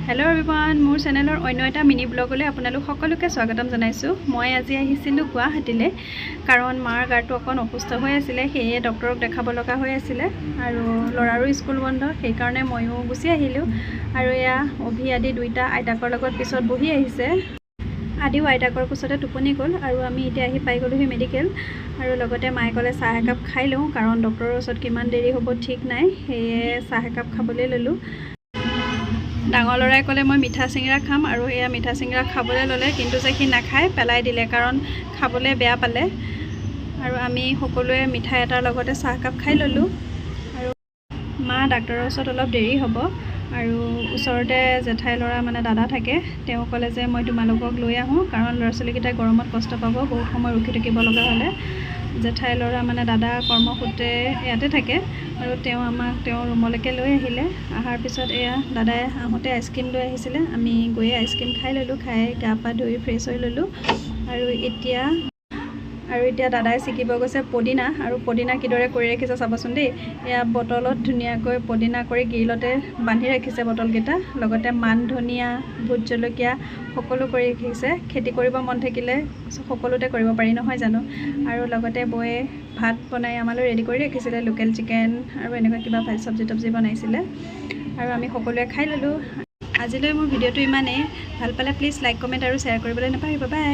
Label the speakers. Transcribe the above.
Speaker 1: Hello everyone मोर चेनेलर अन्य एटा mini ब्लगले आपनालोक सकलोके स्वागतम जनाइछु। मैं আজি আহিছিলো गुवाहाटीले कारण मार गाটো অকন অসুস্থ হৈ আছিলে সেয়ে ডক্টৰক দেখাব লগা হৈ আছিলে আৰু লৰাৰো স্কুল বন্ধ সেই কাৰণে ময়ো গুছি আহিলো আৰু এয়া অভি আদি দুইটা আইতাকৰ লগত পিছত বহি আহিছে আদিও আইতাকৰ কোচতে টোপনি গ'ল আৰু আমি এতিয়া আহি পাই গ'লোহি মেডিকেল আৰু লগতে মায়ে ক'লে চাহ একাপ খাই লওঁ কাৰণ ডক্টৰৰ ওচৰত কিমান দেৰি হ'ব ঠিক নাই সেয়ে চাহ একাপ খাবলৈ ললো। ডাঙৰ লৰাই ক'লে মই মিঠা চিংৰা খাম আৰু এয়া মিঠা চিংৰা খাবলৈ ল'লে কিন্তু যে সি নাখায় পেলাই দিলে কাৰণ খাবলৈ বেয়া পালে আৰু আমি সকলোৱে মিঠাই এটাৰ লগতে চাহ কাপ খাই ল'লোঁ আৰু মা ডাক্তৰৰ ওচৰত অলপ দেৰি হ'ব আৰু ওচৰতে জেঠাই ল'ৰা মানে দাদা থাকে তেওঁ ক'লে যে মই তোমালোকক লৈ আহোঁ কাৰণ ল'ৰা ছোৱালীকেইটাই গৰমত কষ্ট পাব বহুত সময় ৰখি থাকিব লগা হ'লে জেঠাই ল'ৰা মানে দাদা কৰ্মসূত্ৰে ইয়াতে থাকে আৰু তেওঁ আমাক তেওঁৰ ৰুমলৈকে লৈ আহিলে আহাৰ পিছত এয়া দাদাই আহোঁতে আইচক্ৰীম লৈ আহিছিলে আমি গৈ আইচক্ৰীম খাই ল'লোঁ খাই গা পা ধুই ফ্ৰেছ হৈ ল'লোঁ আৰু এতিয়া দাদাই ছিকিব গৈছে পদিনা আৰু পদিনা কিদৰে কৰি ৰাখিছে চাবচোন দেই এয়া বটলত ধুনীয়াকৈ পদিনা কৰি গ্ৰিলতে বান্ধি ৰাখিছে বটলকেইটা লগতে মান ধনিয়া ভোট জলকীয়া সকলো কৰি ৰাখিছে খেতি কৰিব মন থাকিলে সকলোতে কৰিব পাৰি নহয় জানো আৰু লগতে বয়ে ভাত বনাই আমালৈ ৰেডি কৰি ৰাখিছিলে লোকেল চিকেন আৰু এনেকুৱা কিবা চব্জি তব্জি বনাইছিলে আৰু আমি সকলোৱে খাই ল'লোঁ। আজিলৈ মোৰ ভিডিঅ'টো ইমানেই ভাল পালে প্লিজ লাইক কমেণ্ট আৰু শ্বেয়াৰ কৰিবলৈ নাপাহৰিব বাই।